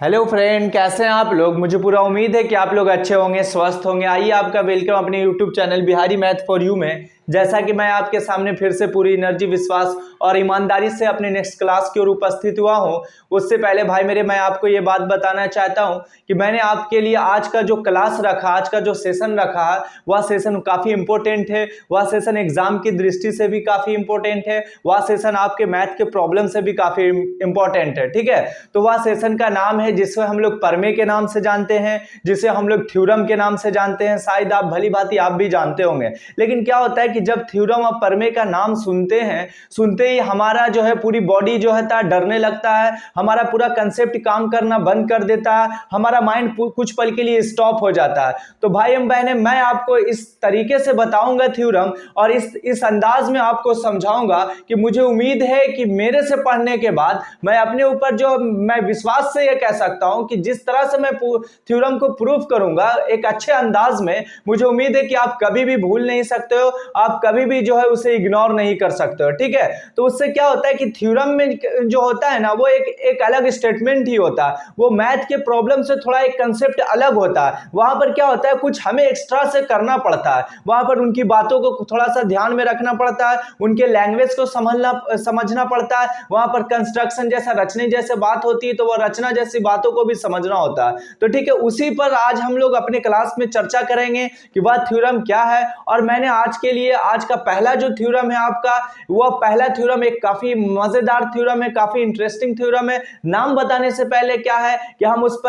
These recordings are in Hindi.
हेलो फ्रेंड, कैसे हैं आप लोग। मुझे पूरा उम्मीद है कि आप लोग अच्छे होंगे, स्वस्थ होंगे। आइए आपका वेलकम अपने YouTube channel Bihari math for you में। जैसा कि मैं आपके सामने फिर से पूरी एनर्जी, विश्वास और ईमानदारी से अपने नेक्स्ट क्लास की ओर उपस्थित हुआ हूं। उससे पहले भाई मेरे, मैं आपको ये बात बताना चाहता हूं कि मैंने आपके लिए आज का जो क्लास रखा, आज का जो सेशन रखा है, वह सेशन काफ़ी इंपॉर्टेंट है। वह सेशन एग्जाम की दृष्टि से भी काफ़ी इंपॉर्टेंट है। वह सेशन आपके मैथ के प्रॉब्लम से भी काफ़ी इंपॉर्टेंट है। ठीक है, तो वह सेशन का नाम है जिसको हम लोग परमे के नाम से जानते हैं, जिसे हम लोग थ्योरम के नाम से जानते हैं। शायद आप भली भांति आप भी जानते होंगे। लेकिन क्या होता है कि जब थ्योरम और परमे का नाम सुनते हैं, सुनते ही हमारा जो है पूरी बॉडी जो है डरने लगता है, हमारा पूरा कंसेप्ट काम करना बंद कर देता है, हमारा माइंड कुछ पल के लिए स्टॉप हो जाता है। तो भाई एवं बहने, मैं आपको इस तरीके से बताऊंगा थ्योरम, और इस अंदाज में आपको समझाऊंगा कि मुझे उम्मीद है कि मेरे से पढ़ने के बाद मैं अपने ऊपर जो मैं विश्वास से ये कह सकता हूं कि जिस तरह से मैं थ्योरम को प्रूफ करूंगा एक अच्छे अंदाज में, मुझे उम्मीद है कि आप कभी भी भूल नहीं सकते हो, आप कभी भी जो है उसे इग्नोर नहीं कर सकते हो। ठीक है, तो उससे क्या होता है कि थ्योरम में जो होता है ना, वो एक अलग स्टेटमेंट ही होता है। वो मैथ के प्रॉब्लम से थोड़ा एक कंसेप्ट अलग होता है। वहां पर क्या होता है, कुछ हमें एक्स्ट्रा से करना पड़ता है। वहां पर उनकी बातों को थोड़ा सा ध्यान में रखना पड़ता है, उनके लैंग्वेज को समझना पड़ता है। वहां पर कंस्ट्रक्शन जैसा, रचने जैसे बात होती है, तो वह रचना जैसी बातों को भी समझना होता है। तो ठीक है, उसी पर आज हम लोग अपने क्लास में चर्चा करेंगे कि वह थ्योरम क्या है। और मैंने आज के लिए आज का पहला जो थ्योरम है आपका, वह पहला थ्योरम एक काफी मजेदार थ्योरम है, काफी इंटरेस्टिंग थ्योरम है। नाम बताने से पहले क्या है कि हम उस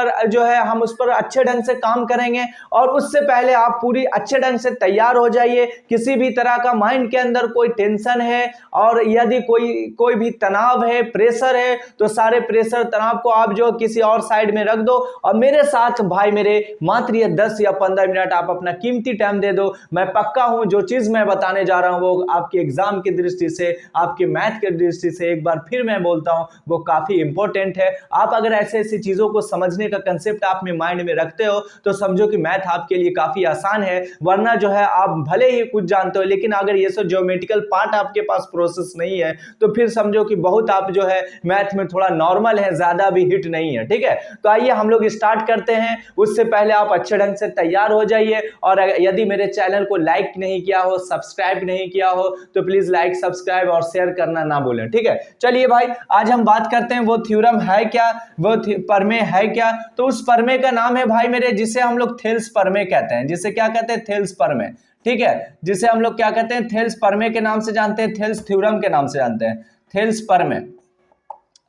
पर अच्छे ढंग से काम करेंगे। और उससे पहले आप पूरी अच्छे ढंग से तैयार हो जाइए। किसी भी तरह का माइंड के अंदर कोई टेंशन है, और यदि कोई भी तनाव है, प्रेशर है, तो सारे प्रेशर तनाव को आप जो किसी और साइड में रख दो, और मेरे साथ भाई मेरे मात्र ये 10 या 15 मिनट आप अपना कीमती टाइम दे दो। मैं पक्का हूं जो चीज मैं बताने जा रहा हूं वो आपके एग्जाम की दृष्टि से, आपके मैथ की दृष्टि से, एक बार फिर मैं बोलता हूं, वो काफी इंपॉर्टेंट है। आप अगर ऐसे ऐसी चीजों को समझने का कंसेप्ट आप में माइंड में रखते हो, तो समझो कि मैथ आपके लिए काफी आसान है। वरना जो है आप भले ही कुछ जानते हो, लेकिन अगर ये सब ज्योमेट्रिकल पार्ट आपके पास प्रोसेस नहीं है, तो फिर समझो कि बहुत आप जो है मैथ में थोड़ा नॉर्मल है, ज्यादा भी हिट नहीं है। ठीक है, तो आइए हम लोग स्टार्ट करते हैं। उससे पहले आप अच्छे ढंग से तैयार हो जाइए, और यदि मेरे चैनल को लाइक नहीं किया हो, सब्सक्राइब नहीं किया हो, तो प्लीज लाइक, सब्सक्राइब और शेयर करना ना भूलें। ठीक है, चलिए भाई, आज हम बात करते हैं वो थ्योरम है क्या, वो परमे है क्या। तो उस परमे का नाम है भाई मेरे, जिसे हम लोग थेल्स परमे कहते हैं। जिसे क्या कहते हैं? थेल्स परमे। ठीक है, जिसे हम लोग क्या कहते हैं? थेल्स परमे के नाम से जानते हैं, थेल्स थ्योरम के नाम से जानते हैं, थेल्स परमे।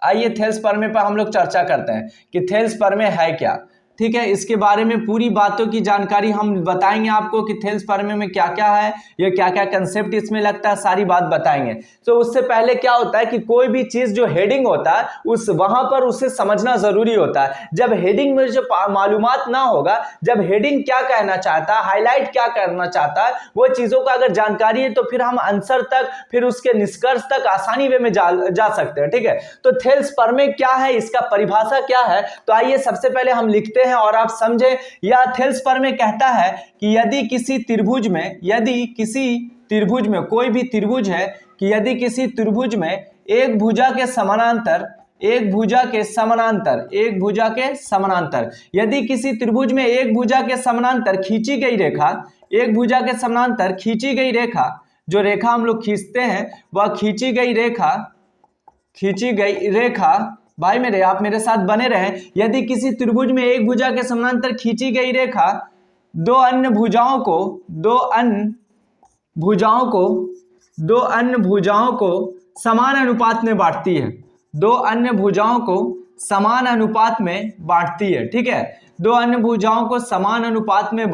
आइए थेल्स परमे पर हम लोग चर्चा करते हैं कि थेल्स परमे है क्या। ठीक है, इसके बारे में पूरी बातों की जानकारी हम बताएंगे आपको कि थेल्स परमे में क्या क्या है, ये क्या क्या कंसेप्ट इसमें लगता है, सारी बात बताएंगे। तो उससे पहले क्या होता है कि कोई भी चीज जो हेडिंग होता है, उस वहां पर उसे समझना जरूरी होता है। जब हेडिंग में जो मालूमात ना होगा, जब हेडिंग क्या कहना चाहता है, हाईलाइट क्या करना चाहता है, वो चीजों का अगर जानकारी है, तो फिर हम आंसर तक, फिर उसके निष्कर्ष तक आसानी वे में जा सकते हैं। ठीक है, तो थेल्स परमे क्या है, इसका परिभाषा क्या है, तो आइए सबसे पहले हम लिखते हैं और आप समझे। यह थेल्स परमे कहता है कि यदि किसी त्रिभुज में कोई भी त्रिभुज है, कि यदि किसी त्रिभुज में एक भुजा के समानांतर, यदि किसी त्रिभुज में एक भुजा के समानांतर खींची गई रेखा, जो रेखा हम लोग खींचते हैं, वह खींची गई रेखा भाई मेरे, आप मेरे साथ बने रहें। यदि किसी त्रिभुज में एक भुजा के समानांतर खींची गई रेखा दो अन्य भुजाओं को समान अनुपात में बांटती है, ठीक है, दो अन्य भुजाओं को समान अनुपात में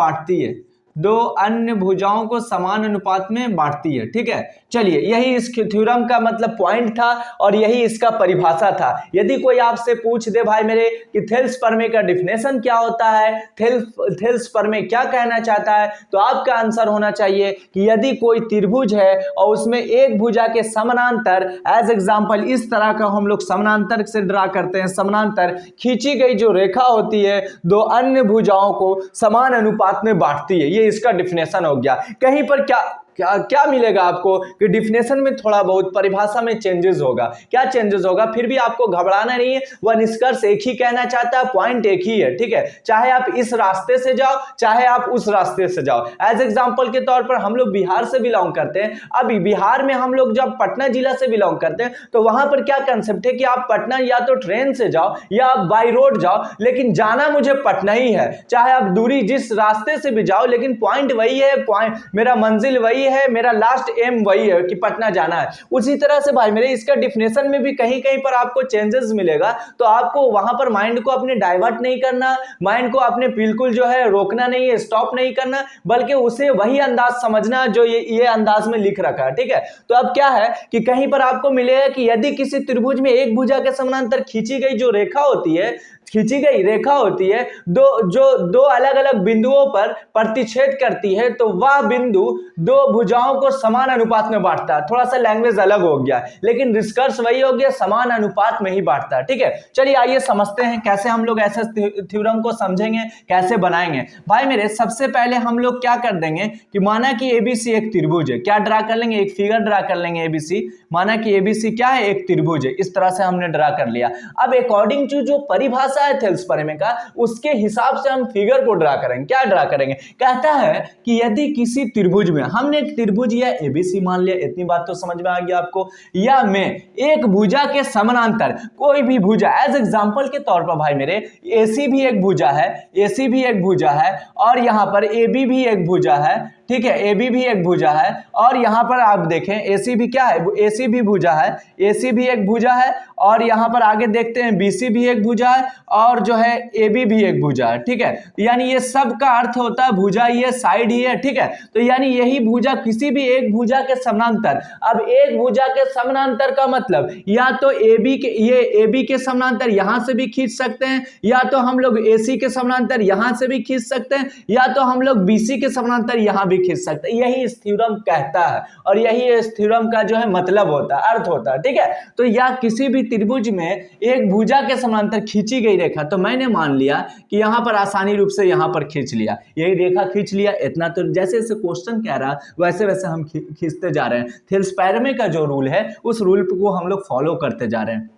बांटती है। ठीक है, चलिए, यही इस थ्योरम का मतलब पॉइंट था, और यही इसका परिभाषा था। यदि कोई आपसे पूछ दे भाई मेरे कि थेल्स परमे का डिफिनेशन क्या होता है, थेल्स परमे क्या कहना चाहता है, तो आपका आंसर होना चाहिए कि यदि कोई त्रिभुज है और उसमें एक भुजा के समानांतर, एज एग्जांपल इस तरह का हम लोग समानांतर से ड्रा करते हैं, समानांतर खींची गई जो रेखा होती है, दो अन्य भुजाओं को समान अनुपात में बांटती है। ये इसका डिफिनेशन हो गया। कहीं पर क्या क्या क्या मिलेगा आपको कि डिफिनेशन में थोड़ा बहुत परिभाषा में चेंजेस होगा। क्या चेंजेस होगा, फिर भी आपको घबराना नहीं है, वह निष्कर्ष एक ही कहना चाहता है, पॉइंट एक ही है, ठीक है। चाहे आप इस रास्ते से जाओ, चाहे आप उस रास्ते से जाओ। एज एग्जांपल के तौर पर हम लोग बिहार से बिलोंग करते हैं। अभी बिहार में हम लोग जब पटना जिला से बिलोंग करते हैं तो वहां पर क्या कंसेप्ट है कि आप पटना या तो ट्रेन से जाओ या आप बाई रोड जाओ, लेकिन जाना मुझे पटना ही है। चाहे आप दूरी जिस रास्ते से भी जाओ, लेकिन पॉइंट वही है, पॉइंट मेरा मंजिल वही है, मेरा लास्ट एम वही है कि पटना जाना है। उसी तरह से भाई मेरे इसका डिफिनेशन में भी कहीं कहीं पर आपको चेंजेस मिलेगा, तो आपको वहां पर माइंड को अपने डाइवर्ट नहीं करना, माइंड को अपने बिल्कुल जो है रोकना नहीं है, स्टॉप नहीं करना, बल्कि उसे वही अंदाज समझना जो ये अंदाज में लिख रखा है, ठीक है। तो अब क्या है कि कहीं पर आपको मिलेगा कि यदि किसी त्रिभुज में एक भुजा के समानांतर खींची गई जो रेखा होती है, खींची गई रेखा होती है, दो अलग अलग बिंदुओं पर प्रतिच्छेद करती है, तो वह बिंदु दो भुजाओं को समान अनुपात में बांटता है। थोड़ा सा लैंग्वेज अलग हो गया, लेकिन निष्कर्ष वही हो गया, समान अनुपात में ही बांटता है, ठीक है। चलिए आइए समझते हैं कैसे हम लोग ऐसे थ्योरम को समझेंगे, कैसे बनाएंगे। भाई मेरे सबसे पहले हम लोग क्या कर देंगे कि माना कि एबीसी एक त्रिभुज है, क्या ड्रा कर लेंगे, एक फिगर ड्रा कर लेंगे एबीसी। माना कि एबीसी क्या है, एक त्रिभुज है, इस तरह से हमने ड्रा कर लिया। अब अकॉर्डिंग टू जो परिभाषा है थेल्सपरमे का, उसके हिसाब से हम फिगर को ड्रा करेंगे। क्या ड्रा करेंगे, कहता है कि यदि किसी त्रिभुज में, हमने एक त्रिभुज या एबीसी मान लिया, इतनी बात तो समझ में आ गया आपको, या मैं एक भुजा के समानांतर कोई भी भुजा, एज एग्जांपल के तौर पर भाई मेरे एसी भी एक भुजा है, एसी भी एक भुजा है, और यहां पर एबी भी एक भुजा है, ठीक है, AB भी एक भुजा है, और यहां पर आप देखें AC भी क्या है, AC भी भुजा है, AC भी एक भुजा है, और यहां पर आगे देखते हैं BC भी एक भुजा है, और जो है AB भी एक भुजा है, ठीक है। यानी ये सब का अर्थ होता है भुजा ये साइड ही है, ठीक है। तो यानी यही भुजा किसी भी एक भुजा के समानांतर, अब एक भुजा के समानांतर का मतलब या तो AB के समानांतर यहां से भी खींच सकते हैं, या तो हम लोग AC के समानांतर यहां से भी खींच सकते हैं, या तो हम लोग BC के समानांतर यहां खींच सकते हैं। यही इस थ्योरम कहता है, और यही इस थ्योरम का जो है मतलब होता है, अर्थ होता है, ठीक है। तो या किसी भी त्रिभुज में एक भुजा के समानांतर खींची गई रेखा, तो मैंने मान लिया कि यहां पर आसानी रूप से यहां पर खींच लिया, यही रेखा खींच लिया, इतना तो जैसे जैसे क्वेश्चन कह रहा वैसे वैसे हम खींचते जा रहे हैं। थेल्सपरमे का जो रूल है उस रूल को हम लोग फॉलो करते जा रहे हैं।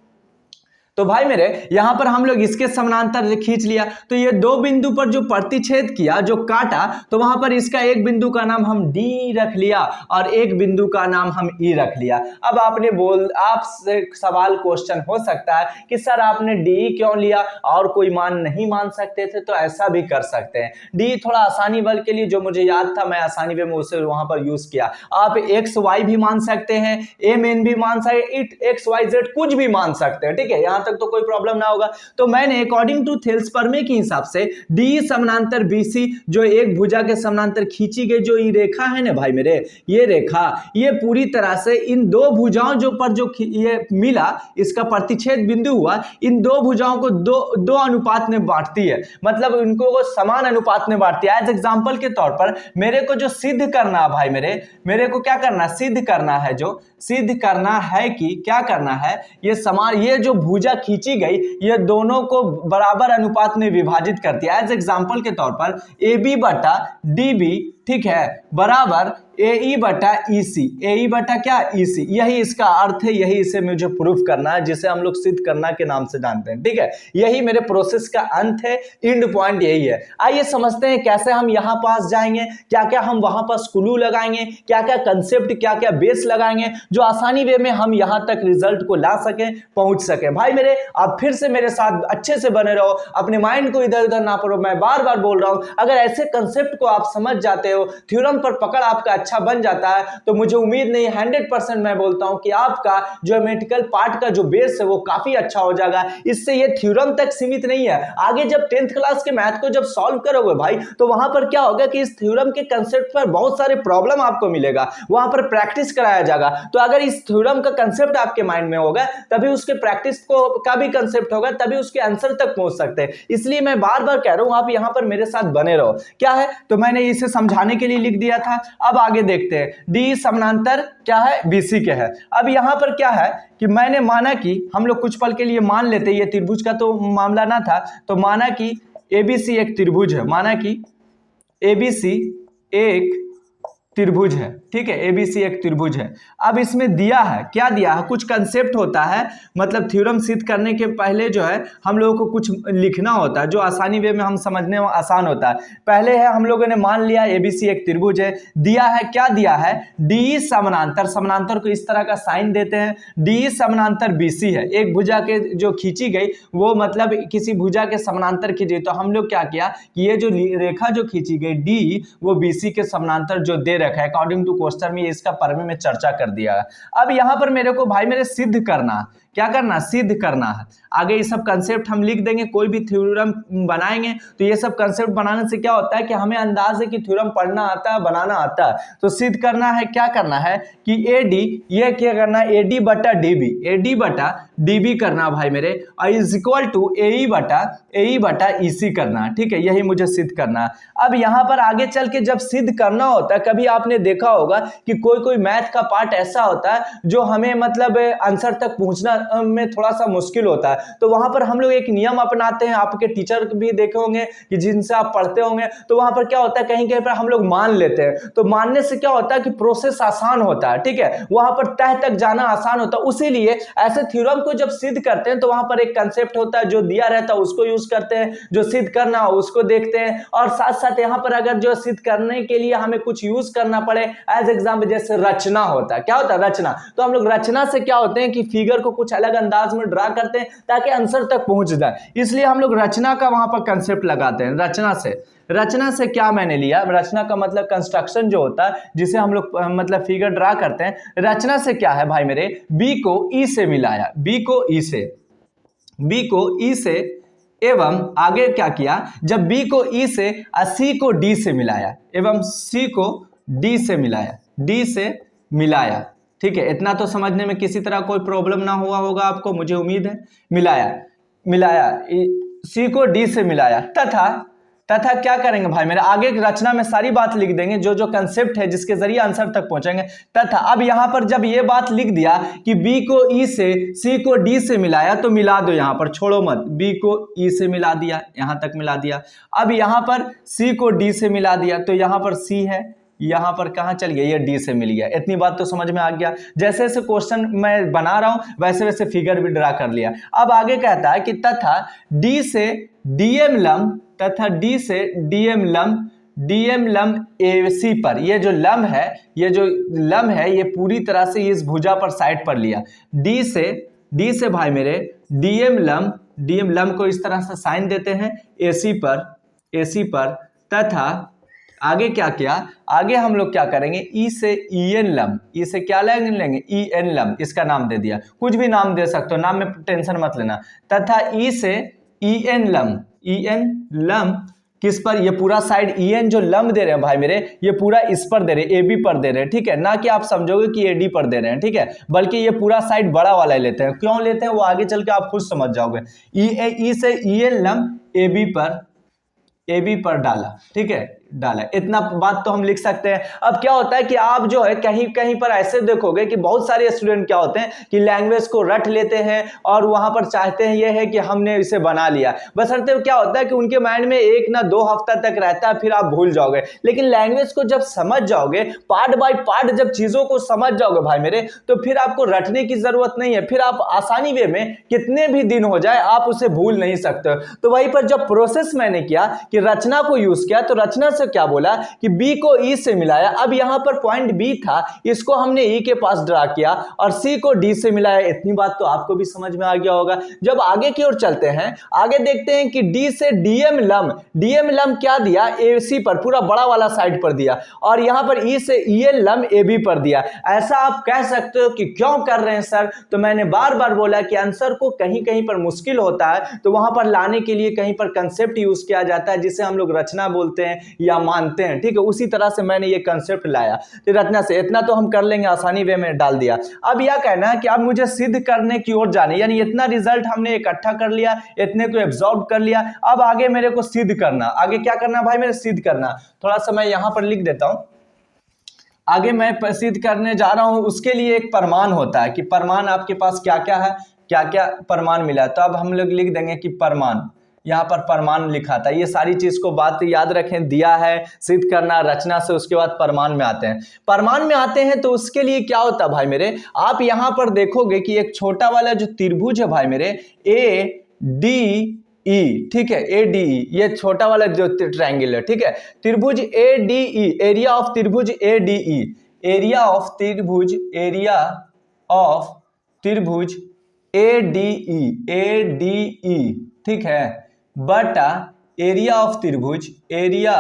तो भाई मेरे यहां पर हम लोग इसके समानांतर खींच लिया, तो ये दो बिंदु पर जो प्रतिच्छेद किया, जो काटा, तो वहां पर इसका एक बिंदु का नाम हम D रख लिया और एक बिंदु का नाम हम E रख लिया। अब आपसे सवाल क्वेश्चन हो सकता है कि सर आपने D क्यों लिया और कोई मान नहीं मान सकते थे, तो ऐसा भी कर सकते हैं। D थोड़ा आसानी बल के लिए जो मुझे याद था मैं आसानी वे में उसे वहां पर यूज किया। आप एक्स वाई भी मान सकते हैं, एम एन भी मान सकते, एक्स वाई जेड कुछ भी मान सकते हैं, ठीक है, यहां तक तो कोई प्रॉब्लम ना होगा। तो मैंने अकॉर्डिंग टू थेल्सपरमे के हिसाब से डी समानांतर बीसी जो एक भुजा के समानांतर खींची गई जो ये रेखा है ना भाई मेरे, ये रेखा ये पूरी तरह से इन दो भुजाओं जो ये मिला, इसका प्रतिच्छेद बिंदु हुआ, इन दो भुजाओं को दो अनुपात में बांटती है, मतलब इनको वो समान अनुपात में बांटती है। एज एग्जांपल के तौर पर मेरे को जो सिद्ध करना है भाई मेरे को क्या करना, सिद्ध करना है, जो सिद्ध करना है कि क्या करना है, ये जो भुजा खींची गई ये दोनों को बराबर अनुपात में विभाजित करती है। एज एग्जांपल के तौर पर AB बटा DB, ठीक है, बराबर AE बटा EC, AE बटा क्या, EC, यही इसका अर्थ है, यही इसे मुझे प्रूफ करना है, जिसे हम लोग सिद्ध करना के नाम से जानते हैं, ठीक है। यही मेरे प्रोसेस का अंत है, एंड पॉइंट यही है। आइए समझते हैं कैसे हम यहां पास जाएंगे, क्या क्या हम वहां पर क्लू लगाएंगे, क्या क्या कंसेप्ट, क्या क्या बेस लगाएंगे, जो आसानी वे में हम यहां तक रिजल्ट को ला सके, पहुंच सके। भाई मेरे आप फिर से मेरे साथ अच्छे से बने रहो, अपने माइंड को इधर उधर ना पड़ो, मैं बार बार बोल रहा हूं, अगर ऐसे कंसेप्ट को आप समझ जाते हो, थ्योरम पर पकड़ आपका अच्छा बन जाता है, तो मुझे उम्मीद नहीं 100% मैं बोलता हूं कि आपका ज्योमेट्रिकल पार्ट का जो बेस है वो काफी अच्छा हो जाएगा। इससे ये थ्योरम तक सीमित नहीं है, आगे जब 10th क्लास के मैथ को जब सॉल्व करोगे भाई, तो वहां पर क्या होगा कि इस थ्योरम के कंसेप्ट पर बहुत सारे प्रॉब्लम आपको मिलेगा, वहां पर प्रैक्टिस कराया जाएगा। तो अगर इस थ्योरम का कंसेप्ट आपके माइंड में होगा, तभी उसके प्रैक्टिस का भी कंसेप्ट होगा, तभी उसके आंसर तक पहुंच सकते हैं। इसलिए मैं बार बार कह रहा हूं आप यहां पर मेरे साथ बने रहो। क्या है, तो मैंने इसे समझाने के लिए लिख दिया था। अब आगे देखते हैं, डी समानांतर क्या है, BC के है। अब यहां पर क्या है कि मैंने माना कि हम लोग कुछ पल के लिए मान लेते हैं, ये त्रिभुज का तो मामला ना था, तो माना कि ABC एक त्रिभुज है, माना कि ABC एक त्रिभुज है, ठीक है, एबीसी एक त्रिभुज है। अब इसमें दिया है, क्या दिया है, कुछ कंसेप्ट होता है, मतलब थ्योरम सिद्ध करने के पहले जो है हम लोगों को कुछ लिखना होता है जो आसानी वे में हम समझने में आसान होता है। पहले है हम लोगों ने मान लिया एबीसी एक त्रिभुज है, दिया है, क्या दिया है, डी समानांतर, समानांतर को इस तरह का साइन देते हैं, डी समानांतर बीसी है, एक भुजा के जो खींची गई वो मतलब किसी भुजा के समानांतर खींची, तो हम लोग क्या किया कि ये जो रेखा जो खींची गई डी वो बीसी के समानांतर जो दे रखा है अकॉर्डिंग टू क्वेश्चन में, इसका परमे में चर्चा कर दिया है। अब यहां पर मेरे को भाई मेरे सिद्ध करना, क्या करना, सिद्ध करना है। आगे ये सब कंसेप्ट हम लिख देंगे, कोई भी थ्योरम बनाएंगे तो ये सब कंसेप्ट बनाने से क्या होता है कि हमें अंदाज है कि थ्योरम पढ़ना आता है, बनाना आता है। तो सिद्ध करना है, क्या करना है कि एडी, ये क्या करना है, एडी बटा डीबी, एडी बटा डीबी करना भाई मेरे, इज इक्वल टू एई बटा ईसी करना है, ठीक है, यही मुझे सिद्ध करना है। अब यहां पर आगे चल के जब सिद्ध करना होता है, कभी आपने देखा होगा कि कोई मैथ का पार्ट ऐसा होता है जो हमें मतलब आंसर तक पहुंचना में थोड़ा सा मुश्किल होता है, तो वहां पर हम लोग एक नियम अपनाते हैं, आपके टीचर भी देखे होंगे कि जिनसे आप पढ़ते होंगे, तो वहां पर क्या होता है कहीं कहीं पर हम लोग मान लेते हैं, तो मानने से क्या होता है कि प्रोसेस आसान होता है, ठीक है, वहां पर तह तक जाना आसान होता है। उसीलिए ऐसे थ्योरम को जब सिद्ध करते हैं तो वहां पर एक कंसेप्ट होता है जो दिया रहता है उसको यूज करते हैं, जो सिद्ध करना हो उसको देखते हैं, और साथ साथ यहां पर अगर जो सिद्ध करने के लिए हमें कुछ यूज करना पड़े, एज एग्जाम्पल जैसे रचना होता है, क्या होता है, रचना, तो हम लोग रचना से क्या होते हैं कि फिगर को कुछ अलग अंदाज में ड्रा करते हैं ताकि आंसर तक पहुंच जाए, इसलिए हम लोग रचना का वहां पर कंसेप्ट लगाते हैं। रचना से क्या मैंने लिया, रचना का मतलब कंस्ट्रक्शन जो होता है जिसे हम लोग मतलब फिगर ड्रा करते हैं, रचना से क्या है भाई मेरे, बी को ई से मिलाया, बी को ई से एवं आगे क्या किया, जब बी को ई से सी को डी से मिलाया एवं सी को डी से मिलाया, ठीक है, इतना तो समझने में किसी तरह कोई प्रॉब्लम ना हुआ होगा आपको, मुझे उम्मीद है। मिलाया सी को डी से मिलाया, तथा क्या करेंगे भाई मेरे, आगे रचना में सारी बात लिख देंगे जो कंसेप्ट है जिसके जरिए आंसर तक पहुंचेंगे। तथा अब यहां पर जब ये बात लिख दिया कि बी को ई से सी को डी से मिलाया, तो मिला दो, यहां पर छोड़ो मत, बी को ई से मिला दिया, यहां तक मिला दिया। अब यहां पर सी को डी से मिला दिया, तो यहां पर सी है, यहां पर कहां चल गया, ये डी से मिल गया। इतनी बात तो समझ में आ गया। जैसे जैसे क्वेश्चन मैं बना रहा हूं वैसे वैसे फिगर भी ड्रा कर लिया। अब आगे कहता है कि तथा डी से डीएम लंब, तथा डी से डीएम लंब एसी पर, ये जो लंब है ये पूरी तरह से इस भुजा पर साइड पर लिया। डी से भाई मेरे डीएम लंब को इस तरह से साइन देते हैं एसी पर, तथा आगे क्या किया, आगे हम लोग क्या करेंगे, ई से ईएन लंब, ई से क्या लेंगे, ईएन लंब, इसका नाम दे दिया, कुछ भी नाम दे सकते हो, नाम में टेंशन मत लेना। तथा ई से ईएन लंब किस पर, ये पूरा साइड ईएन जो लंब दे रहे हैं भाई मेरे, ये पूरा इस पर दे रहे हैं, एबी पर दे रहे हैं, ठीक है, ना कि आप समझोगे कि एडी पर दे रहे हैं, ठीक है, बल्कि ये पूरा साइड बड़ा वाला लेते हैं। क्यों लेते हैं वो आगे चल के आप खुद समझ जाओगे। ई से ईएन लंब एबी पर डाला, ठीक है, डाला, इतना बात तो हम लिख सकते हैं। अब क्या होता है कि आप जो है कहीं कहीं पर ऐसे देखोगे कि बहुत सारे स्टूडेंट क्या होते हैं कि लैंग्वेज को रट लेते हैं और वहां पर चाहते हैं ये है कि हमने इसे बना लिया, बशर्ते क्या होता है कि उनके माइंड में 1 ना 2 हफ्ता तक रहता है, फिर आप भूल जाओगे। लेकिन लैंग्वेज को जब समझ जाओगे, पार्ट बाय पार्ट जब चीजों को समझ जाओगे भाई मेरे, तो फिर आपको रटने की जरूरत नहीं है, फिर आप आसानी वे में कितने भी दिन हो जाए आप उसे भूल नहीं सकते। तो वहीं पर जब प्रोसेस मैंने किया कि रचना को यूज किया, तो रचना से क्या बोला कि बी को ई से मिलाया। अब यहां पर पॉइंट बी था, इसको हमने ई के पास ड्रा किया और सी को डी से मिलाया। इतनी बात तो आपको भी समझ में आ गया होगा। जब आगे की ओर चलते हैं, आगे देखते हैं कि डी से डीएम लंब क्या दिया, एसी पर, पूरा बड़ा वाला साइड पर दिया, और यहां पर ई से ईएन लंब एबी पर दिया। ऐसा आप कह सकते हो कि क्यों कर रहे हैं सर, तो मैंने बार बार बोला कि आंसर को कहीं कहीं पर मुश्किल होता है, तो वहां पर लाने के लिए कहीं पर कंसेप्ट यूज किया जाता है जिसे हम लोग रचना बोलते हैं या मानते हैं, ठीक है। उसी तरह से मैंने ये कंसेप्ट लाया, तो रचना से इतना तो हम कर लेंगे, आसानी वे में डाल दिया। अब यह कहना है कि अब मुझे सिद्ध करने की ओर जाने, यानी इतना रिजल्ट हमने इकट्ठा कर लिया, इतने को एब्जॉर्ब कर लिया, अब आगे मेरे को सिद्ध करना। आगे क्या करना भाई, मेरे सिद्ध करना। थोड़ा सा मैं यहां पर लिख देता हूं, आगे मैं सिद्ध करने जा रहा हूं। उसके लिए एक प्रमाण होता है कि प्रमाण आपके पास क्या क्या है, क्या क्या प्रमाण मिला है। तो अब हम लोग लिख देंगे कि प्रमाण, यहाँ पर परमान लिखा था। ये सारी चीज को बात याद रखें, दिया है, सिद्ध करना, रचना से उसके बाद परमान में आते हैं। परमान में आते हैं तो उसके लिए क्या होता है भाई मेरे, आप यहाँ पर देखोगे कि एक छोटा वाला जो त्रिभुज है भाई मेरे, ए डी ई, ठीक है, ए डी ई, ये छोटा वाला जो ट्रायंगल है, ठीक है, त्रिभुज A D E, area of त्रिभुज A D E, area of त्रिभुज, एरिया ऑफ त्रिभुज ए डी ई, ठीक है, बटा एरिया ऑफ त्रिभुज, एरिया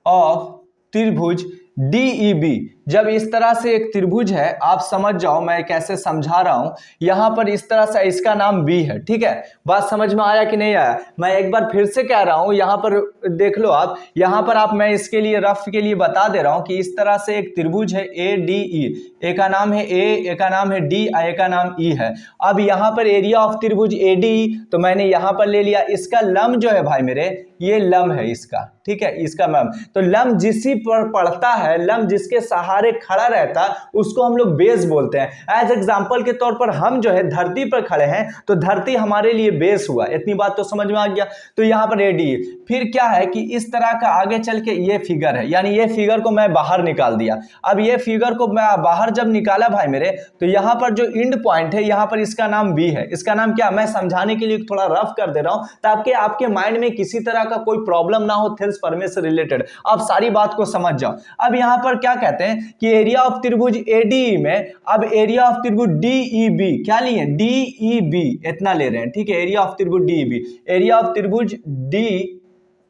ऑफ त्रिभुज DEB। जब इस तरह से एक त्रिभुज है, आप समझ जाओ मैं कैसे समझा रहा हूं, यहां पर इस तरह से इसका नाम B है, ठीक है, बात समझ में आया कि नहीं आया? मैं एक बार फिर से कह रहा हूं, यहां पर देख लो आप, यहां पर आप, मैं इसके लिए रफ के लिए बता दे रहा हूं कि इस तरह से एक त्रिभुज है ADE, एक का नाम है A, एक का नाम है D, एक का नाम E है। अब यहां पर एरिया ऑफ त्रिभुज ADE, तो मैंने यहां पर ले लिया, इसका लंब जो है भाई मेरे, ये लंब है इसका, ठीक है, इसका लंब, तो लंब जिसी पर पड़ता है, लंब जिसके सहारे खड़ा रहता है, उसको हम लोग बेस बोलते हैं। एज एग्जांपल के तौर पर हम जो है धरती पर खड़े हैं, तो धरती हमारे लिए बेस हुआ। इतनी बात तो समझ में आ गया। तो यहाँ पर ADE, फिर क्या है कि इस तरह का आगे चल के ये फिगर है, यानी ये फिगर को मैं बाहर निकाल दिया। अब ये फिगर को मैं बाहर जब निकाला भाई मेरे, तो यहाँ पर जो इंड पॉइंट है, यहाँ पर इसका नाम B है। इसका नाम क्या, मैं समझाने के लिए थोड़ा रफ कर दे रहा हूं ताकि आपके माइंड में किसी तरह का कोई प्रॉब्लम ना हो थेल्स परमे से रिलेटेड, आप सारी बात को समझ जाओ। अब यहां पर क्या कहते हैं कि एरिया ऑफ त्रिभुज ADE में, अब एरिया ऑफ त्रिभुज DEB, क्या लिए, DEB, इतना ले रहे हैं, ठीक है, एरिया ऑफ त्रिभुज DEB, एरिया ऑफ त्रिभुज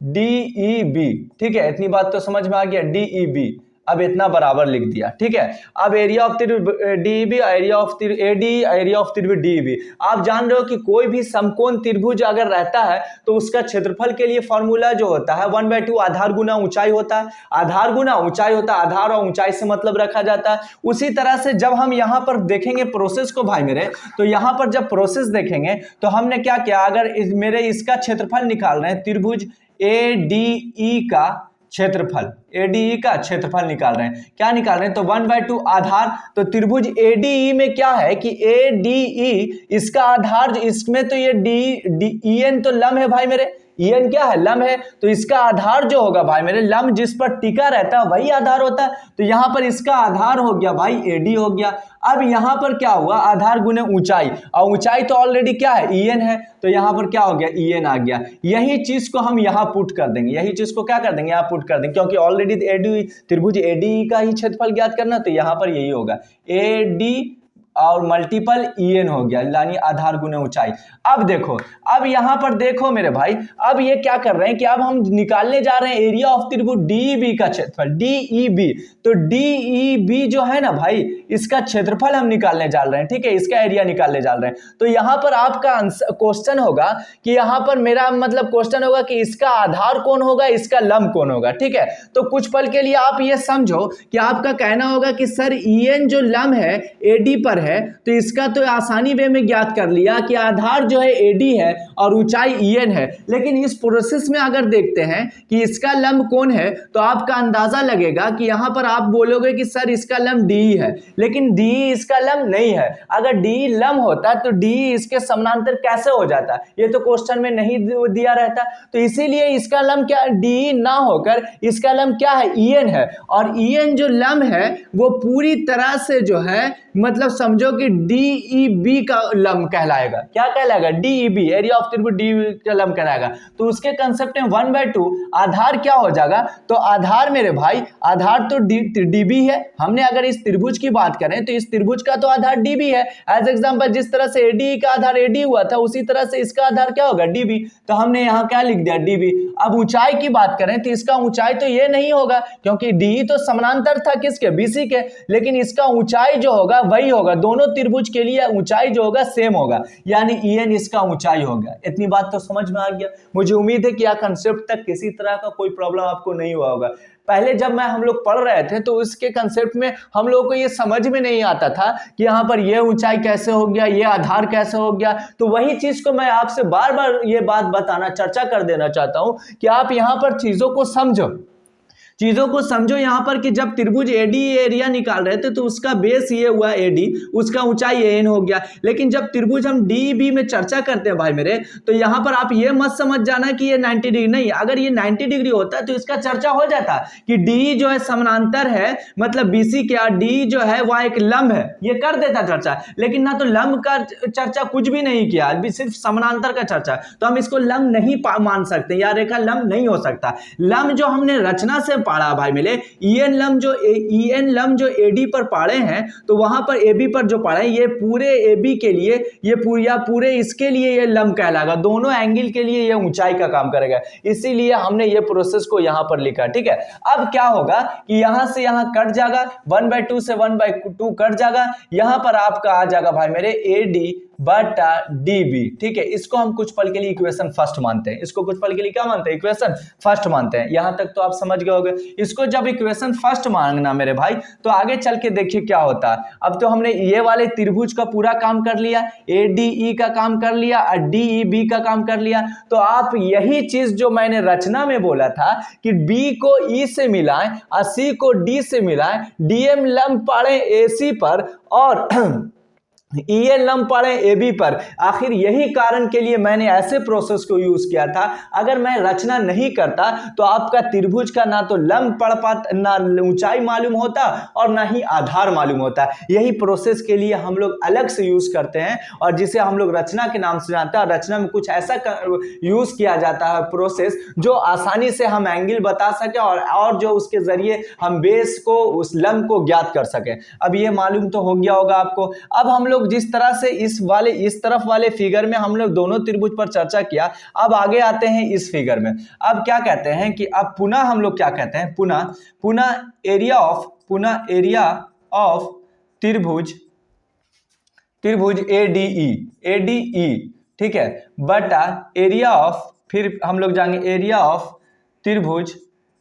DEB, ठीक है, इतनी बात तो समझ में आ गया, DEB, अब इतना बराबर लिख दिया, ठीक है। अब एरिया ऑफ त्रिभुज DEB, area of ADE, area of त्रिभुज DEB, आप जान रहे हो कि कोई भी समकोण त्रिभुज अगर रहता है तो उसका क्षेत्रफल के लिए फॉर्मूला जो होता है 1/2 आधार गुना ऊंचाई होता है, आधार गुना ऊंचाई होता है, आधार और ऊंचाई से मतलब रखा जाता है। उसी तरह से जब हम यहाँ पर देखेंगे प्रोसेस को भाई मेरे, तो यहाँ पर जब प्रोसेस देखेंगे तो हमने क्या किया, अगर मेरे इसका क्षेत्रफल निकाल रहे हैं, त्रिभुज ADE का क्षेत्रफल, ADE का क्षेत्रफल निकाल रहे हैं, क्या निकाल रहे हैं, तो 1/2 आधार, तो त्रिभुज ADE में क्या है कि ADE इसका आधार, इसमें तो ये EN तो लंब है भाई मेरे, EN क्या है, लंब है, तो इसका आधार जो होगा भाई मेरे, लंब जिस पर टिका रहता है वही आधार होता है, तो यहां पर इसका आधार हो गया भाई AD हो गया। अब यहां पर क्या हुआ, आधार गुने ऊंचाई, और ऊंचाई तो ऑलरेडी क्या है, EN है, तो यहां पर क्या हो गया, EN आ गया। यही चीज को हम यहां पुट कर देंगे, यही चीज को क्या कर देंगे, यहां पुट कर देंगे, क्योंकि ऑलरेडी AD त्रिभुज ADE का ही क्षेत्रफल ज्ञात करना, तो यहां पर यही होगा, AD और मल्टीपल EN हो गया, यानी आधार गुने ऊंचाई। अब देखो, अब यहां पर देखो मेरे भाई, अब ये क्या कर रहे हैं कि अब हम निकालने जा रहे हैं एरिया ऑफ त्रिभुज DEB का क्षेत्रफल, DEB, तो DEB जो है ना भाई, इसका क्षेत्रफल हम निकालने जा रहे हैं, ठीक है, इसका एरिया निकालने जा रहे हैं। तो यहां पर आपका क्वेश्चन होगा कि यहां पर मेरा मतलब क्वेश्चन होगा कि इसका आधार कौन होगा, इसका लंब कौन होगा, ठीक है। तो कुछ पल के लिए आप ये समझो कि आपका कहना होगा कि सर EN जो लंब है AD पर है, तो इसका तो आसानी वे में ज्ञात कर लिया कि आधार जो है AD है और ऊंचाई EN है, लेकिन इस प्रोसेस में अगर देखते हैं कि इसका लंब कौन है, तो आपका अंदाजा लगेगा कि यहां पर आप बोलोगे कि सर इसका लंब DE है, लेकिन DE इसका लंब नहीं है। अगर DE लंब होता तो DE इसके समानांतर कैसे हो जाता, ये तो क्वेश्चन में नहीं दिया रहता, तो इसीलिए इसका लंब क्या, DE ना होकर इसका लंब क्या है, EN है, और EN जो लंब है वो पूरी तरह से जो है मतलब समझो कि DEB का लंब कहलाएगा, क्या कहलाएगा, DEB, एरिया ऑफ त्रिभुज DEB का लंब कहलाएगा। तो उसके कंसेप्ट में 1/2 आधार क्या हो जाएगा, तो आधार मेरे भाई, आधार तो DB है, हमने अगर इस त्रिभुज की बात करें तो इस त्रिभुज का तो आधार DB है। एज एग्जांपल जिस तरह से ADE का आधार AD हुआ था, उसी तरह से इसका आधार क्या होगा, DB, तो हमने यहाँ क्या लिख दिया, DB। अब ऊंचाई की बात करें तो इसका ऊंचाई तो ये नहीं होगा, क्योंकि DE तो समानांतर था किसके, BC के, लेकिन इसका ऊंचाई जो होगा वही होगा, दोनों त्रिभुज के लिए ऊंचाई जो होगा सेम होगा, यानी EN इसका ऊंचाई होगा। इतनी बात तो समझ में आ गया। मुझे उम्मीद है कि यह कंसेप्ट तक किसी तरह का कोई प्रॉब्लम आपको नहीं हुआ होगा। पहले जब हम लोग पढ़ रहे थे तो इसके कंसेप्ट में हम लोगों को ये समझ में नहीं आता था कि यहाँ पर ये ऊंचाई कैसे हो गया, ये आधार कैसे हो गया। तो वही चीज को मैं आपसे बार बार ये बात बताना, चर्चा कर देना चाहता हूं कि आप यहाँ पर चीजों को समझो, चीजों को समझो यहाँ पर कि जब त्रिभुज एडी एरिया निकाल रहे थे तो उसका बेस ये हुआ एडी, उसका ऊंचाई एन हो गया। लेकिन जब त्रिभुज हम डीबी में चर्चा करते हैं भाई मेरे, तो यहाँ पर आप ये मत समझ जाना कि ये 90 डिग्री नहीं, अगर ये 90 डिग्री होता तो इसका चर्चा हो जाता कि डी जो है समानांतर है, मतलब बीसी क्या, डी जो है वह एक लंब है, ये कर देता चर्चा। लेकिन ना तो लंब का चर्चा कुछ भी नहीं किया, सिर्फ समानांतर का चर्चा, तो हम इसको लंब नहीं मान सकते, या रेखा लंब नहीं हो सकता। लंब जो हमने रचना से पढ़ा भाई मिले, ईएन लंब जो एडी पर पढ़े हैं, तो वहां पर एबी पर जो पढ़े, ये पूरे एबी के लिए, ये पूरे इसके लिए ये लंब कहलाएगा, दोनों एंगल के लिए ये ऊंचाई का काम करेगा, इसीलिए हमने ये प्रोसेस को यहां पर लिखा। ठीक है, अब क्या होगा कि यहां से यहां कट जाएगा, 1/2 से 1/2 कट जाएगा, यहां पर आपका आ जाएगा भाई मेरे एडी बटा डीबी। ठीक है, इसको हम कुछ पल के लिए इक्वेशन फर्स्ट मानते हैं, इसको कुछ पल के लिए क्या मानते हैं, इक्वेशन फर्स्ट मानते हैं। यहां तक तो आप समझ गए होंगे। इसको जब इक्वेशन फर्स्ट मानना मेरे भाई, तो आगे चल के देखिए क्या होता है। अब तो हमने ये वाले त्रिभुज का पूरा काम कर लिया, एडीई का काम कर लिया और डीईबी का काम कर लिया। तो आप यही चीज जो मैंने रचना में बोला था कि बी को ई से मिलाएं और सी को डी से मिलाएं, डीएम लंब पढ़े एसी पर और ईएन लंब पढ़े एबी पर। आखिर यही कारण के लिए मैंने ऐसे प्रोसेस को यूज किया था। अगर मैं रचना नहीं करता तो आपका त्रिभुज का ना तो लंब पढ़ पाता, ना ऊंचाई मालूम होता और ना ही आधार मालूम होता। यही प्रोसेस के लिए हम लोग अलग से यूज करते हैं और जिसे हम लोग रचना के नाम से जानते हैं। रचना में कुछ ऐसा यूज किया जाता है प्रोसेस जो आसानी से हम एंगल बता सके और जो उसके जरिए हम बेस को, उस लंब को ज्ञात कर सके। अब ये मालूम तो हो गया होगा आपको। अब हम लोग जिस तरह से इस तरफ वाले फिगर में हम लोग दोनों त्रिभुज पर चर्चा किया, अब आगे आते हैं इस फिगर में। अब क्या कहते हैं कि अब पुनः हम लोग क्या कहते हैं, पुनः एरिया ऑफ त्रिभुज एडीई, ठीक है, बटा एरिया ऑफ, फिर हम लोग जाएंगे एरिया ऑफ त्रिभुज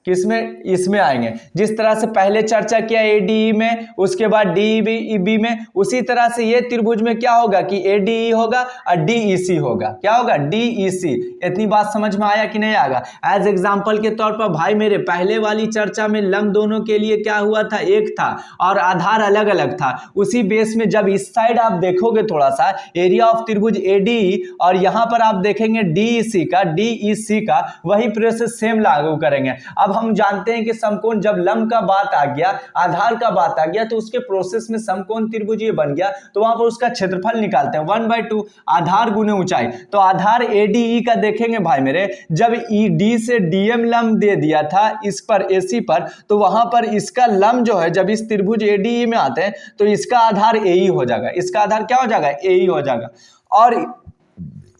किसमें, इसमें आएंगे। जिस तरह से पहले चर्चा किया एडीई में, उसके बाद डीईबी में, उसी तरह से ये त्रिभुज में क्या होगा कि एडीई होगा और डीईसी होगा। क्या होगा, डीईसी। इतनी बात समझ में आया कि नहीं आएगा। एज एग्जांपल के तौर पर भाई मेरे, पहले वाली चर्चा में लंब दोनों के लिए क्या हुआ था, एक था और आधार अलग अलग था। उसी बेस में जब इस साइड आप देखोगे थोड़ा सा एरिया ऑफ त्रिभुज एडीई और यहां पर आप देखेंगे डीईसी का वही प्रोसेस सेम लागू करेंगे। अब हम जानते हैं कि समकोण, जब लंब का बात आ गया, आधार का बात आ गया, तो उसके प्रोसेस में समकोण त्रिभुज ये बन गया, तो वहां पर उसका क्षेत्रफल निकालते हैं 1/2 आधार गुने ऊंचाई। तो आधार एडीई का देखेंगे भाई मेरे, जब डी से डीएम लंब दे दिया था इस पर एसी पर, तो वहां पर इसका लंब जो है जब इस त्रिभुज एडीई में आते हैं तो इसका आधार एई हो जाएगा, इसका आधार क्या हो जाएगा, एई हो जाएगा, और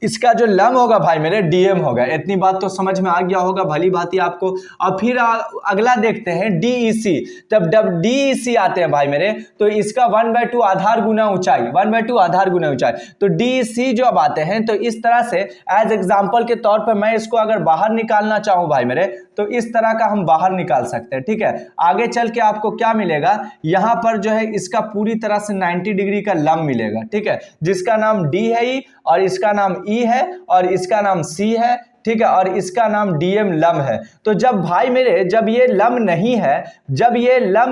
इसका जो लंब होगा भाई मेरे डीएम होगा। इतनी बात तो समझ में आ गया होगा भली भांति आपको। और फिर अगला देखते हैं डीईसी। जब डीईसी आते हैं भाई मेरे, तो इसका 1/2 आधार गुना ऊंचाई, 1/2 आधार गुना ऊंचाई। तो डीईसी जो अब आते हैं, तो इस तरह से एज एग्जांपल के तौर पर मैं इसको अगर बाहर निकालना चाहूं भाई मेरे, तो इस तरह का हम बाहर निकाल सकते हैं। ठीक है, आगे चल के आपको क्या मिलेगा, यहां पर जो है इसका पूरी तरह से 90 डिग्री का लंब मिलेगा। ठीक है, जिसका नाम डी है ई और इसका नाम ई है और इसका नाम सी है। ठीक है, और इसका नाम डीएम लंब है। तो जब भाई मेरे, जब ये लंब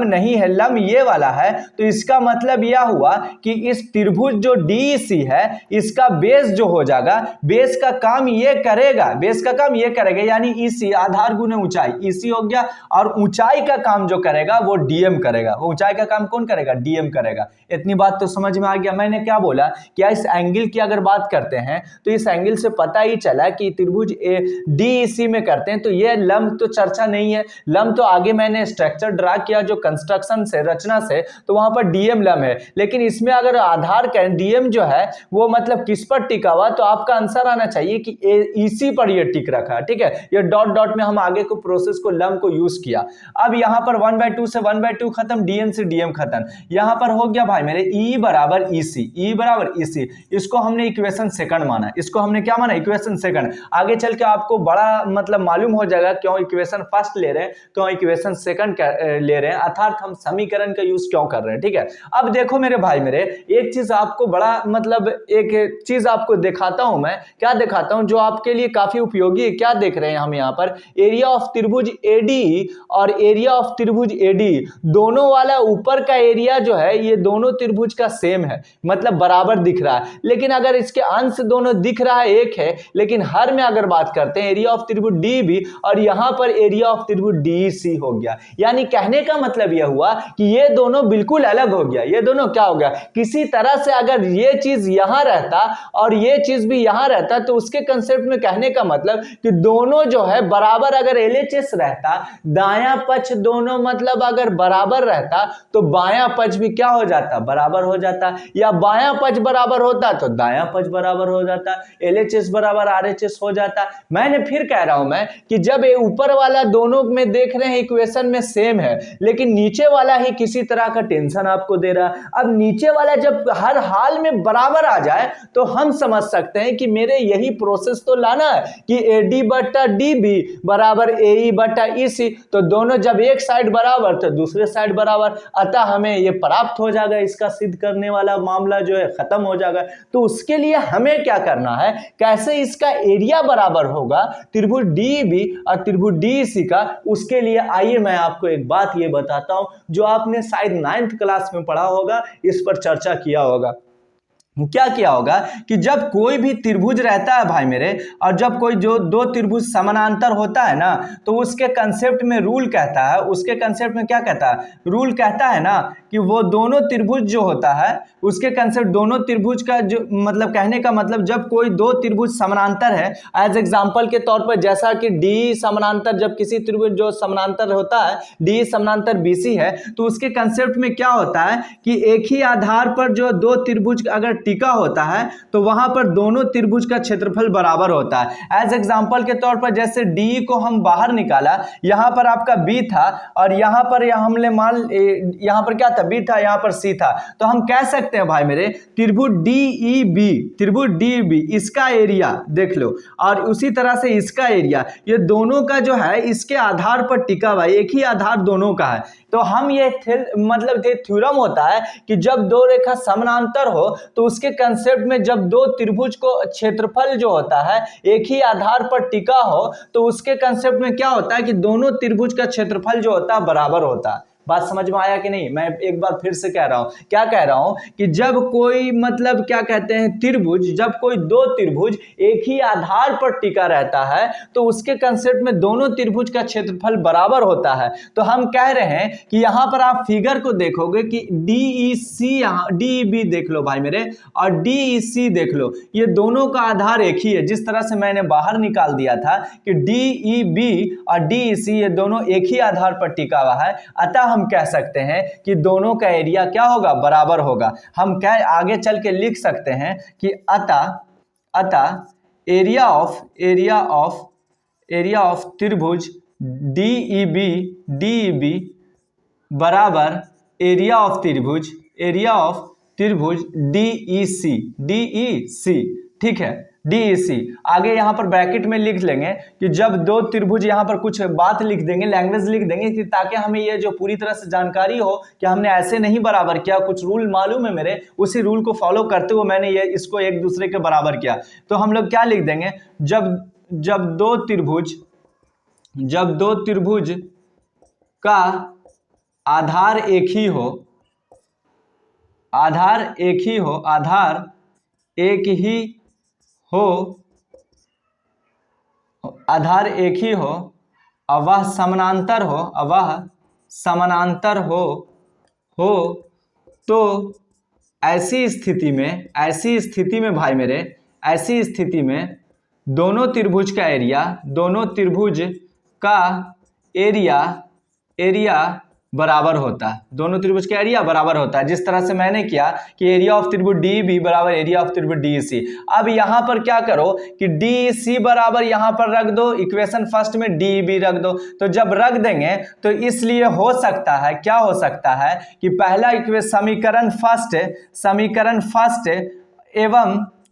नहीं है, लंब ये वाला है, तो इसका मतलब यह हुआ कि इस त्रिभुज जो डीईसी है, इसका बेस जो हो जाएगा, बेस का काम ये करेगा, यानी ईसी आधार गुने ऊंचाई, ईसी हो गया, और ऊंचाई का काम जो करेगा वो डीएम करेगा। वो ऊंचाई का काम कौन करेगा, डीएम करेगा। इतनी बात तो समझ में आ गया। मैंने क्या बोला, क्या इस एंगल की अगर बात करते हैं तो इस एंगल से पता ही चला कि त्रिभुज डीईसी में करते हैं तो ये लंब तो चर्चा नहीं है। लंब तो आगे मैंने स्ट्रक्चर ड्रा किया जो कंस्ट्रक्शन से, रचना से, तो वहां पर डीएम लंब है। लेकिन इसमें अगर आधार का डीएम जो है वो मतलब किस पर टिका हुआ, तो आपका आंसर आना चाहिए कि ईसी पर ये टिक रखा है। ठीक है, ये डॉट डॉट में हम आगे को प्रोसेस को लंब को यूज किया। अब यहां पर 1/2 से 1/2 खत्म, डीएम से डीएम खत्म। यहां पर हो गया भाई मेरे ई बराबर ईसी, इसको हमने इक्वेशन सेकंड माना। इसको हमने क्या माना, इक्वेशन सेकंड। आगे चल चल के आपको बड़ा मतलब मालूम हो जाएगा क्यों इक्वेशन फर्स्ट ले रहे हैं, क्यों इक्वेशन सेकंड ले रहे हैं, अर्थात हम समीकरण का यूज क्यों कर रहे हैं। ठीक है, अब देखो मेरे भाई मेरे, एक चीज आपको बड़ा मतलब एक चीज आपको दिखाता हूं मैं, क्या दिखाता हूं जो आपके लिए काफी उपयोगी है। क्या देख रहे हैं हम यहाँ पर, एरिया ऑफ त्रिभुज एडी और एरिया ऑफ त्रिभुज एडी, दोनों वाला ऊपर का एरिया जो है ये दोनों त्रिभुज का सेम है, मतलब बराबर दिख रहा है। लेकिन अगर इसके अंश दोनों दिख रहा है एक है, लेकिन हर में अगर बात करते हैं एरिया ऑफ त्रिभुज डी बी और यहां पर एरिया ऑफ त्रिभुज डी सी हो गया। यानी कहने का मतलब यह हुआ कि ये दोनों बिल्कुल अलग हो गया। ये दोनों क्या हो गया, किसी तरह से अगर ये चीज यहां रहता और ये चीज भी यहां रहता तो उसके कंसेप्ट में कहने का मतलब कि दोनों जो है बराबर, अगर एलएचएस रहता, दायां पक्ष दोनों मतलब अगर बराबर रहता तो बायां पक्ष भी क्या हो जाता, बराबर हो जाता, या बायां पक्ष बराबर होता तो दायां पक्ष बराबर हो जाता, एलएचएस बराबर आरएचएस हो जाता। मैंने फिर कह रहा हूं मैं कि जब ये ऊपर वाला दोनों में देख रहे हैं इक्वेशन में सेम है, लेकिन नीचे वाला ही किसी तरह का टेंशन आपको दे रहा है। अब नीचे वाला जब हर हाल में बराबर आ जाए तो हम समझ सकते हैं कि मेरे यही प्रोसेस तो लाना है कि एडी बटा डी बी बराबर एई बटा ईसी, तो दोनों जब एक साइड बराबर तो दूसरे साइड बराबर, अतः हमें ये प्राप्त हो जाएगा, इसका सिद्ध करने वाला मामला जो है खत्म हो जाएगा। तो उसके लिए हमें क्या करना है, कैसे इसका एरिया बराबर होगा त्रिभुज डी बी और त्रिभुज डी सी का, उसके लिए आइए मैं आपको एक बात ये बताता हूं जो आपने शायद 9th क्लास में पढ़ा होगा, इस पर चर्चा किया होगा। क्या किया होगा कि जब कोई भी त्रिभुज रहता है भाई मेरे, और जब कोई जो दो त्रिभुज समानांतर होता है ना, तो उसके कंसेप्ट में रूल कहता है, उसके कंसेप्ट में क्या कहता है, रूल कहता है ना कि वो दोनों त्रिभुज जो होता है उसके कंसेप्ट, दोनों त्रिभुज का जो मतलब कहने का मतलब जब कोई दो त्रिभुज समानांतर है, एज एग्जांपल के तौर पर जैसा कि डी समानांतर, जब किसी त्रिभुज जो समानांतर होता है डी समानांतर बीसी है, तो उसके कंसेप्ट में क्या होता है कि एक ही आधार पर जो दो त्रिभुज अगर टिका होता है तो वहां पर दोनों त्रिभुज का क्षेत्रफल बराबर होता है। एज एग्जांपल के तौर पर जैसे डी को हम बाहर निकाला, यहां पर आपका बी था और यहां पर हमने मान यहां पर क्या था, बी था, यहां पर सी था, तो हम कह सकते हैं भाई मेरे त्रिभुज डीईबी, त्रिभुज डीईबी इसका एरिया देख लो और उसी तरह से इसका एरिया, ये दोनों का जो है इसके आधार पर टिका हुआ, एक ही आधार दोनों का है। तो हम ये मतलब ये थ्योरम होता है कि जब दो रेखा समानांतर हो तो उसके कंसेप्ट में जब दो त्रिभुज को क्षेत्रफल जो होता है एक ही आधार पर टिका हो तो उसके कंसेप्ट में क्या होता है कि दोनों त्रिभुज का क्षेत्रफल जो होता है बराबर होता है। बात समझ में आया कि नहीं? मैं एक बार फिर से कह रहा हूं, क्या कह रहा हूं कि जब कोई मतलब क्या कहते हैं त्रिभुज, जब कोई दो त्रिभुज एक ही आधार पर टिका रहता है तो उसके कंसेप्ट में दोनों त्रिभुज का क्षेत्रफल बराबर होता है। तो हम कह रहे हैं कि यहां पर आप फिगर को देखोगे कि DEC, यहां DEB देख लो भाई मेरे और DEC देख लो, ये दोनों का आधार एक ही है। जिस तरह से मैंने बाहर निकाल दिया था कि DEB और DEC ये दोनों एक ही आधार पर टिका हुआ है, अतः हम कह सकते हैं कि दोनों का एरिया क्या होगा, बराबर होगा। हम क्या आगे चल के लिख सकते हैं कि अतः एरिया ऑफ त्रिभुज DEB बराबर एरिया ऑफ त्रिभुज DEC, ठीक है, DEC। आगे यहां पर ब्रैकेट में लिख लेंगे कि जब दो त्रिभुज, यहां पर कुछ बात लिख देंगे, लैंग्वेज लिख देंगे कि ताकि हमें ये जो पूरी तरह से जानकारी हो कि हमने ऐसे नहीं बराबर किया, कुछ रूल मालूम है मेरे, उसी रूल को फॉलो करते हुए मैंने ये इसको एक दूसरे के बराबर किया। तो हम लोग क्या लिख देंगे, जब दो त्रिभुज का आधार एक ही हो, आधार एक ही हो और वह समानांतर हो तो ऐसी स्थिति में भाई मेरे, ऐसी स्थिति में दोनों त्रिभुज का एरिया बराबर होता है, दोनों त्रिभुज का एरिया बराबर होता है। जिस तरह से मैंने किया कि एरिया ऑफ त्रिभुज DEB बराबर एरिया ऑफ त्रिभुज DEC। अब यहां पर क्या करो कि DEC बराबर यहां पर रख दो, इक्वेशन फर्स्ट में DEB रख दो। तो जब रख देंगे तो इसलिए हो सकता है, क्या हो सकता है कि पहला समीकरण फर्स्ट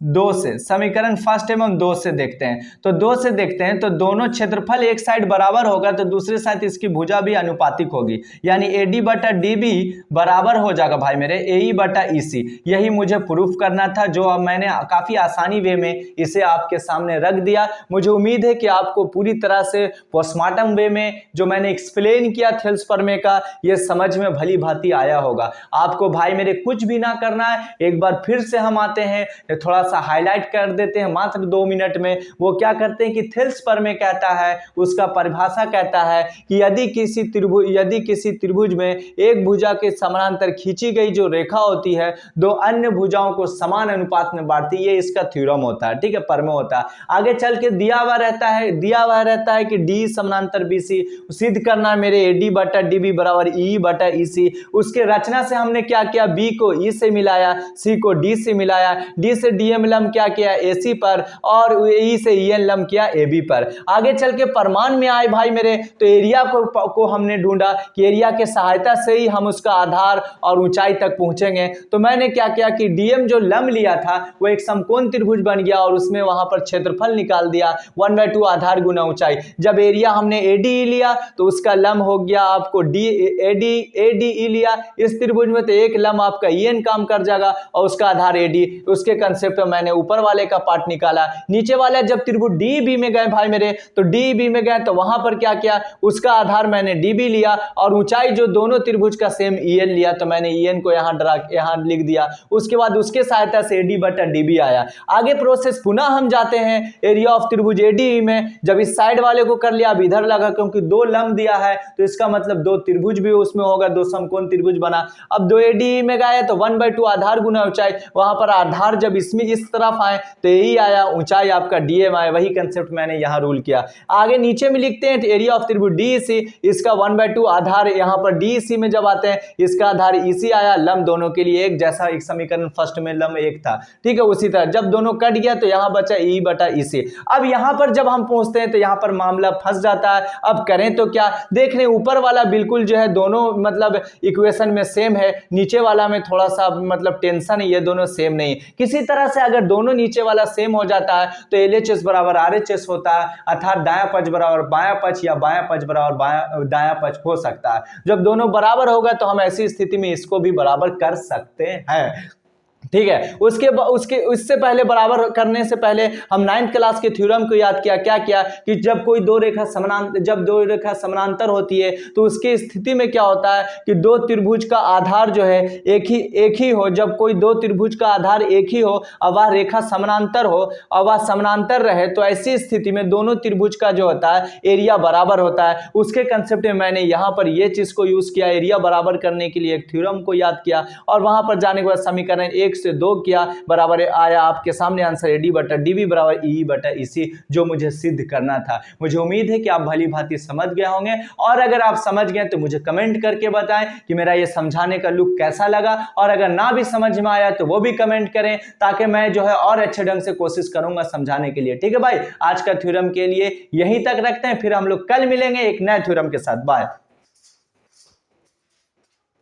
2 से, समीकरण फर्स्ट एवं 2 से देखते हैं। तो 2 से देखते हैं तो दोनों क्षेत्रफल एक साइड बराबर होगा तो दूसरे साइड इसकी भुजा भी अनुपातिक होगी, यानी AD बटा DB बराबर हो जाएगा भाई मेरे AE बटा EC। यही मुझे प्रूफ करना था, जो अब मैंने काफ़ी आसानी वे में इसे आपके सामने रख दिया। मुझे उम्मीद है कि आपको पूरी तरह से पोस्टमार्टम वे में जो मैंने एक्सप्लेन किया थेल्स प्रमेय का, ये समझ में भली भांति आया होगा। आपको भाई मेरे कुछ भी ना करना है, एक बार फिर से हम आते हैं, थोड़ा सा हाईलाइट कर देते हैं मात्र 2 मिनट में। वो क्या करते हैं कि थेल्स प्रमेय कहता है, उसका परिभाषा कहता है कि यदि किसी त्रिभुज में एक भुजा के समानांतर खींची गई जो रेखा होती है दो अन्य भुजाओं को समान अनुपात में बांटती है, ये इसका थ्योरम होता है, ठीक है, प्रमेय होता है। आगे चल के दिया हुआ रहता है कि डी समानांतर BC सिद्ध करना मेरे AD बटा DB बराबर EE बटा EC। उसके रचना से हमने क्या किया, B को E से मिलाया, C को D से मिलाया, D से DM लंब क्या किया AC पर, और E से EN लंब किया AB पर। आगे चल के प्रमाण में आए भाई मेरे, तो एरिया को हमने ढूंढा कि एरिया के सहायता से ही हम उसका आधार और ऊंचाई तक पहुंचेंगे। तो मैंने क्या किया कि DM जो लंब लिया था वो एक समकोण त्रिभुज बन गया और उसमें वहां पर क्षेत्रफल निकाल दिया 1/2 आधार गुना ऊंचाई। जब एरिया हमने ADE लिया तो उसका लंब हो गया आपको ADE लिया इस त्रिभुज में, तो एक लंब आपका EN काम कर जाएगा और उसका आधार AD। उसके कंसेप्ट में मैंने ऊपर वाले का पार्ट निकाला। नीचे वाले जब त्रिभुज DB में गए भाई मेरे, तो DB में गए तो वहां पर क्या किया, उसका आधार मैंने DB लिया और ऊंचाई जो दोनों त्रिभुज का सेम EN लिया, तो मैंने EN को यहाँ लिख दिया। उसके बाद उसके सहायता से AD बटा DB आया। आगे प्रोसेस पुनः हम जाते हैं एरिया ऑफ त्रिभुज ADE में। जब इस साइड वाले को कर लिया, अब इधर लगा, क्योंकि 2 लंब दिया है तो इसका मतलब 2 त्रिभुज भी उसमें होगा, 2 समकोण त्रिभुज बना। अब 2 ADE में गए तो 1/2 आधार गुना ऊंचाई, वहां पर आधार जब इसमें इस तरफ आए तो AE आया, ऊंचाई आपका DM आया। वही कंसेप्ट मैंने यहाँ रूल किया। आगे नीचे में लिखते हैं तो एरिया ऑफ त्रिभुज DEC, इसका 1/2 आधार यहाँ पर DEC में जब आते हैं इसका आधार EC आया। लंब दोनों के लिए एक जैसा, एक समीकरण फर्स्ट में लंब एक था, ठीक है। उसी तरह जब दोनों कट गया तो यहाँ बचा EE बटा EC। अब यहाँ पर जब हम पहुंचते हैं तो यहाँ पर मामला फंस जाता है। अब करें तो क्या, देख रहे ऊपर वाला बिल्कुल जो है दोनों मतलब इक्वेशन में सेम है, नीचे वाला में थोड़ा सा मतलब टेंशन है, ये दोनों सेम नहीं। किसी तरह से अगर दोनों नीचे वाला सेम हो जाता है तो LHS बराबर RHS होता है, अर्थात दायां पक्ष बराबर बायां पक्ष या बायां पक्ष बराबर दायां पक्ष हो सकता है। जब दोनों बराबर होगा तो हम ऐसी स्थिति में इसको भी बराबर कर सकते हैं, ठीक है। उससे पहले बराबर करने से पहले हम 9th क्लास के थ्योरम को याद किया। क्या किया कि जब दो रेखा समानांतर होती है तो उसकी स्थिति में क्या होता है कि 2 त्रिभुज का आधार जो है एक ही हो। जब कोई 2 त्रिभुज का आधार एक ही हो और वह रेखा समानांतर हो और वह समानांतर रहे, तो ऐसी स्थिति में दोनों त्रिभुज का जो होता है एरिया बराबर होता है। उसके कंसेप्ट में मैंने यहाँ पर ये चीज को यूज किया, एरिया बराबर करने के लिए एक थ्योरम को याद किया और वहां पर जाने के बाद समीकरण 1 से 2 किया, बराबर आया आपके सामने आंसर AD बटा DB बराबर EE बटा EC, जो मुझे सिद्ध करना था। मुझे उम्मीद है कि आप भली भांति समझ गए होंगे, और अगर आप समझ गए तो मुझे कमेंट करके बताएं कि मेरा ये समझाने का लुक कैसा लगा, और अगर ना भी समझ में आया तो वो भी कमेंट करें, ताकि मैं जो है और अच्छे ढंग से कोशिश करूंगा समझाने के लिए, ठीक है भाई। आज का थ्योरम के लिए यहीं तक रखते हैं, फिर हम लोग कल मिलेंगे एक नए थ्योरम के साथ। बाय।